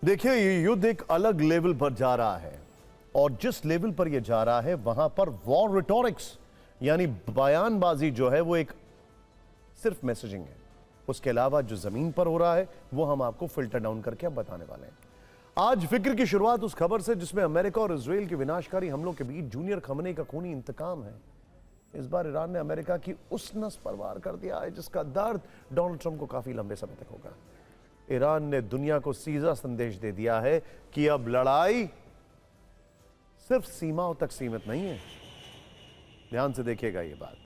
देखिए, ये युद्ध एक अलग लेवल पर जा रहा है और जिस लेवल पर ये जा रहा है वहां पर वॉर रिटोरिक्स यानी बयानबाजी जो है वो एक सिर्फ मैसेजिंग है। उसके अलावा जो जमीन पर हो रहा है वो हम आपको फिल्टर डाउन करके अब बताने वाले हैं। आज फिक्र की शुरुआत उस खबर से जिसमें अमेरिका और इजराइल के विनाशकारी हमलों के बीच जूनियर खमनेई का खूनी इंतकाम है। इस बार ईरान ने अमेरिका की उस नस पर वार कर दिया है जिसका दर्द डोनाल्ड ट्रंप को काफी लंबे समय तक होगा। ईरान ने दुनिया को सीधा संदेश दे दिया है कि अब लड़ाई सिर्फ सीमाओं तक सीमित नहीं है। ध्यान से देखिएगा ये बात,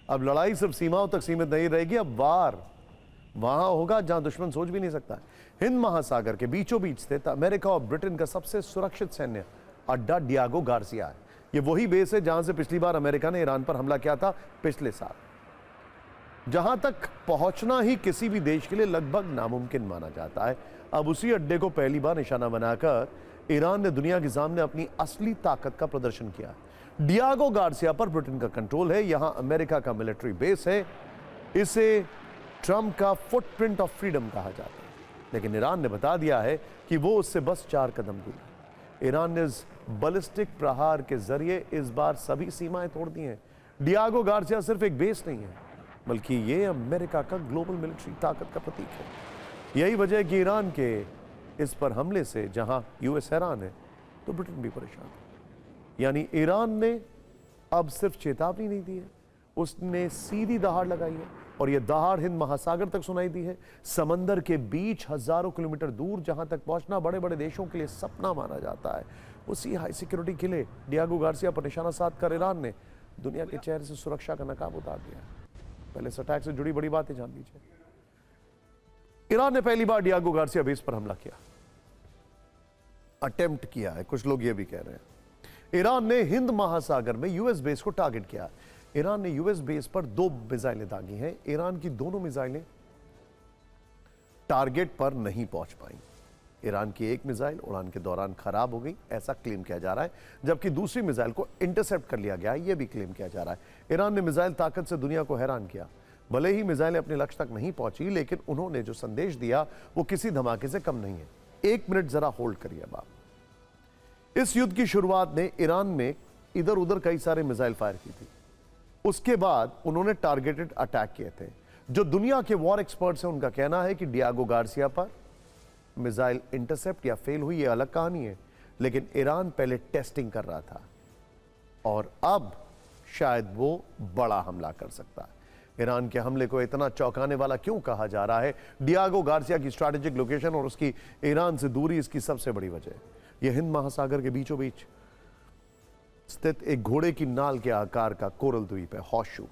अब लड़ाई सिर्फ सीमाओं तक सीमित नहीं रहेगी, अब वार वहां होगा जहां दुश्मन सोच भी नहीं सकता। हिंद महासागर के बीचों बीच स्थित अमेरिका और ब्रिटेन का सबसे सुरक्षित सैन्य अड्डा डियागो गार्सिया है। ये वही बेस है जहां से पिछली बार अमेरिका ने ईरान पर हमला किया था पिछले साल, जहां तक पहुंचना ही किसी भी देश के लिए लगभग नामुमकिन माना जाता है। अब उसी अड्डे को पहली बार निशाना बनाकर ईरान ने दुनिया के सामने अपनी असली ताकत का प्रदर्शन किया। डियागो गार्सिया पर ब्रिटेन का कंट्रोल है, यहां अमेरिका का मिलिट्री बेस है। इसे ट्रंप का फुटप्रिंट ऑफ फ्रीडम कहा जाता है, लेकिन ईरान ने बता दिया है कि वो उससे बस 4 कदम दूर है। ईरान ने इस बैलिस्टिक प्रहार के जरिए इस बार सभी सीमाएं तोड़ दी हैं। डियागो गार्सिया सिर्फ एक बेस नहीं है, बल्कि ये अमेरिका का ग्लोबल मिलिट्री ताकत का प्रतीक है। यही वजह है कि ईरान के इस पर हमले से जहां यूएस हैरान है तो ब्रिटेन भी परेशान है। यानी ईरान ने अब सिर्फ चेतावनी नहीं दी है, उसने सीधी दहाड़ लगाई है और यह दहाड़ हिंद महासागर तक सुनाई दी है। समंदर के बीच हजारों किलोमीटर दूर जहां तक पहुंचना बड़े बड़े देशों के लिए सपना माना जाता है, उसी हाई सिक्योरिटी किले डियागो गार्सिया पर निशाना साधकर ईरान ने दुनिया के चेहरे से सुरक्षा का नकाब उतार दिया। पहले इस अटैक से जुड़ी बड़ी बातें जान लीजिए। ईरान ने पहली बार डियागो गार्सिया बेस पर हमला किया, अटेम्प्ट किया है, कुछ लोग ये भी कह रहे हैं। ईरान ने हिंद महासागर में यूएस बेस को टारगेट किया। ईरान ने यूएस बेस पर 2 मिसाइलें दागी हैं। ईरान की दोनों मिसाइलें टारगेट पर नहीं पहुंच पाई। ईरान की एक मिसाइल उड़ान के दौरान खराब हो गई, ऐसा क्लेम किया जा रहा है, जबकि दूसरी मिसाइल को इंटरसेप्ट कर लिया गया, यह भी क्लेम किया जा रहा है। ईरान ने मिसाइल ताकत से दुनिया को हैरान किया। भले ही मिसाइलें अपने लक्ष्य तक नहीं पहुंची, लेकिन उन्होंने जो संदेश दिया वो किसी धमाके से कम नहीं है। 1 मिनट जरा होल्ड करिए। अब आप इस युद्ध की शुरुआत ने ईरान में इधर उधर कई सारे मिसाइल फायर की थी। उसके बाद उन्होंने टारगेटेड अटैक किए थे। जो दुनिया के वॉर एक्सपर्ट्स हैं उनका कहना है कि डियागो गार्सिया पर मिसाइल इंटरसेप्ट या फेल हुई, यह अलग कहानी है, लेकिन ईरान पहले टेस्टिंग कर रहा था और अब शायद वो बड़ा हमला कर सकता है। ईरान के हमले को इतना चौंकाने वाला क्यों कहा जा रहा है? डियागो गार्सिया की स्ट्रैटेजिक लोकेशन और उसकी ईरान से दूरी इसकी सबसे बड़ी वजह है। यह हिंद महासागर के बीचों बीच स्थित एक घोड़े की नाल के आकार का कोरल द्वीप है, हॉर्सशू।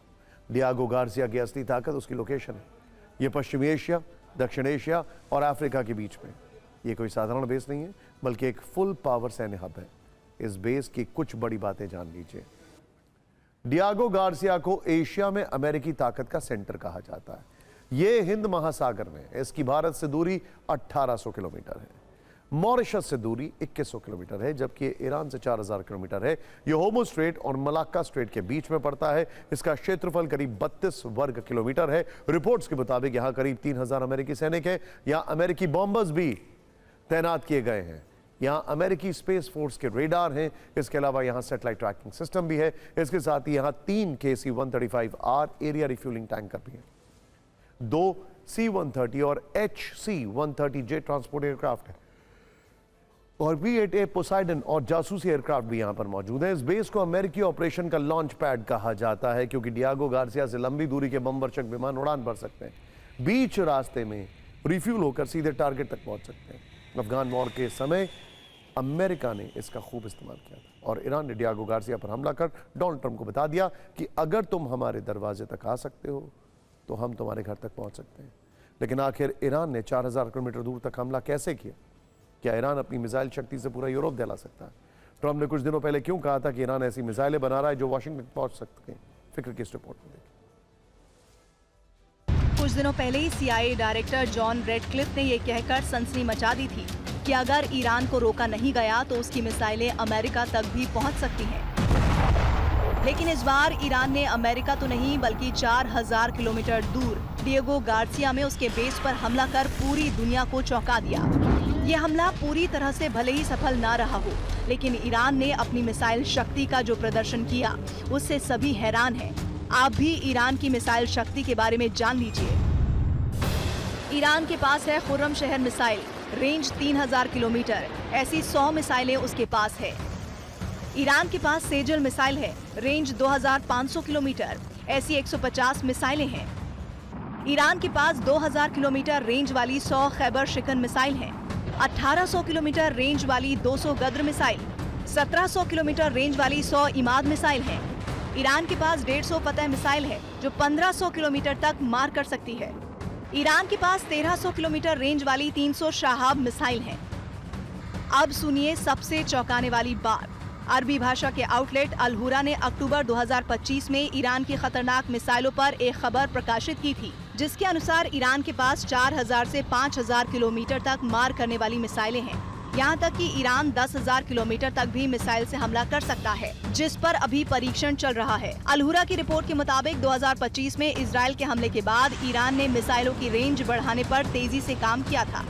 डियागो गार्सिया की असली ताकत उसकी लोकेशन है। यह पश्चिमी एशिया, दक्षिण एशिया और अफ्रीका के बीच में। यह कोई साधारण बेस नहीं है, बल्कि एक फुल पावर सैन्य हब है। इस बेस की कुछ बड़ी बातें जान लीजिए। डियागो गार्सिया को एशिया में अमेरिकी ताकत का सेंटर कहा जाता है। यह हिंद महासागर में है। इसकी भारत से दूरी 1800 किलोमीटर है। मॉरिशस से दूरी 2100 किलोमीटर है, जबकि ईरान से 4000 किलोमीटर है। यह होमो स्ट्रेट और मलाक्का स्ट्रेट के बीच में पड़ता है। इसका क्षेत्रफल करीब 32 वर्ग किलोमीटर है। रिपोर्ट्स के मुताबिक यहां करीब 3000 अमेरिकी सैनिक हैं। यहां अमेरिकी बॉम्बर्स भी तैनात किए गए हैं। यहां अमेरिकी स्पेस फोर्स के रेडार हैं। इसके अलावा यहां सैटेलाइट ट्रैकिंग सिस्टम भी है। इसके साथ ही यहां 3 KC-135R एरिया रिफ्यूलिंग टैंकर भी हैं। 2 C-130 और HC-130J ट्रांसपोर्ट एयरक्राफ्ट है और B-8A पोसाइडन और जासूसी एयरक्राफ्ट भी यहां पर मौजूद है। इस बेस को अमेरिकी ऑपरेशन का लॉन्च पैड कहा जाता है, क्योंकि डियागो गार्सिया से लंबी दूरी के बमवर्षक विमान उड़ान भर सकते हैं। बीच रास्ते में रिफ्यूल होकर सीधे टारगेट तक पहुंच सकते हैं। अफगान वॉर के समय अमेरिका ने इसका खूब इस्तेमाल किया था और ईरान ने डियागो गार्सिया पर हमला कर डोनाल्ड ट्रंप को बता दिया कि अगर तुम हमारे दरवाजे तक आ सकते हो तो हम तुम्हारे घर तक पहुंच सकते हैं। लेकिन आखिर ईरान ने 4000 किलोमीटर दूर तक हमला कैसे किया? क्या ईरान अपनी मिसाइल शक्ति से पूरा यूरोप दहला सकता है? ट्रंप ने कुछ दिनों पहले क्यों कहा था कि ईरान ऐसी मिसाइलें बना रहा है जो वाशिंगटन पहुंच सकते हैं? फिक्र की इस रिपोर्ट में देखिए। कुछ दिनों पहले ही CIA डायरेक्टर जॉन रेडक्लिफ ने यह कहकर सनसनी मचा दी थी कि अगर ईरान को रोका नहीं गया तो उसकी मिसाइलें अमेरिका तक भी पहुंच सकती हैं। लेकिन इस बार ईरान ने अमेरिका तो नहीं बल्कि 4000 किलोमीटर दूर डियागो गार्सिया में उसके बेस पर हमला कर पूरी दुनिया को चौंका दिया। ये हमला पूरी तरह से भले ही सफल ना रहा हो, लेकिन ईरान ने अपनी मिसाइल शक्ति का जो प्रदर्शन किया उससे सभी हैरान हैं। आप भी ईरान की मिसाइल शक्ति के बारे में जान लीजिए। ईरान के पास है खुर्रम शहर मिसाइल, रेंज 3000 किलोमीटर। ऐसी 100 मिसाइलें उसके पास है। ईरान के पास सेजल मिसाइल है, रेंज 2500 किलोमीटर। ऐसी 150 मिसाइलें हैं। ईरान के पास 2000 किलोमीटर रेंज वाली 100 खैबर शिकन मिसाइल हैं, 1800 किलोमीटर रेंज वाली 200 गद्र मिसाइल, 1700 किलोमीटर रेंज वाली 100 इमाद मिसाइल हैं। ईरान के पास 150 फतह मिसाइल है जो 1500 किलोमीटर तक मार कर सकती है। ईरान के पास 1300 किलोमीटर रेंज वाली 300 शाहाब मिसाइल हैं। अब सुनिए सबसे चौंकाने वाली बात। अरबी भाषा के आउटलेट अल हुरा ने अक्टूबर 2025 में ईरान की खतरनाक मिसाइलों पर एक खबर प्रकाशित की थी, जिसके अनुसार ईरान के पास 4000 से 5000 किलोमीटर तक मार करने वाली मिसाइलें हैं। यहाँ तक कि ईरान 10,000 किलोमीटर तक भी मिसाइल से हमला कर सकता है, जिस पर अभी परीक्षण चल रहा है। अल हुरा की रिपोर्ट के मुताबिक 2025 में इजराइल के हमले के बाद ईरान ने मिसाइलों की रेंज बढ़ाने पर तेजी से काम किया था।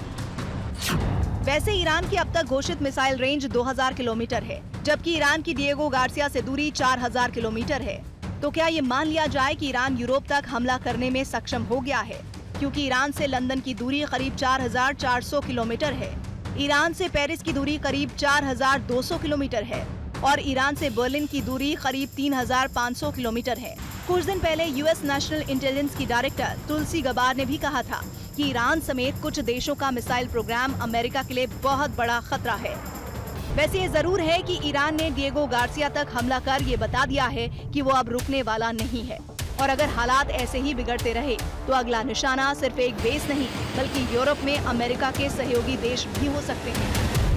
वैसे ईरान की अब तक घोषित मिसाइल रेंज 2000 किलोमीटर है, जबकि ईरान की डिएगो गार्सिया से दूरी 4000 किलोमीटर है। तो क्या ये मान लिया जाए कि ईरान यूरोप तक हमला करने में सक्षम हो गया है? क्योंकि ईरान से लंदन की दूरी करीब 4400 किलोमीटर है, ईरान से पेरिस की दूरी करीब 4200 किलोमीटर है और ईरान से बर्लिन की दूरी करीब 3500 किलोमीटर है। कुछ दिन पहले यूएस नेशनल इंटेलिजेंस की डायरेक्टर तुलसी गबार ने भी कहा था कि ईरान समेत कुछ देशों का मिसाइल प्रोग्राम अमेरिका के लिए बहुत बड़ा खतरा है। वैसे ये जरूर है कि ईरान ने डिएगो गार्सिया तक हमला कर ये बता दिया है कि वो अब रुकने वाला नहीं है, और अगर हालात ऐसे ही बिगड़ते रहे तो अगला निशाना सिर्फ एक बेस नहीं बल्कि यूरोप में अमेरिका के सहयोगी देश भी हो सकते हैं।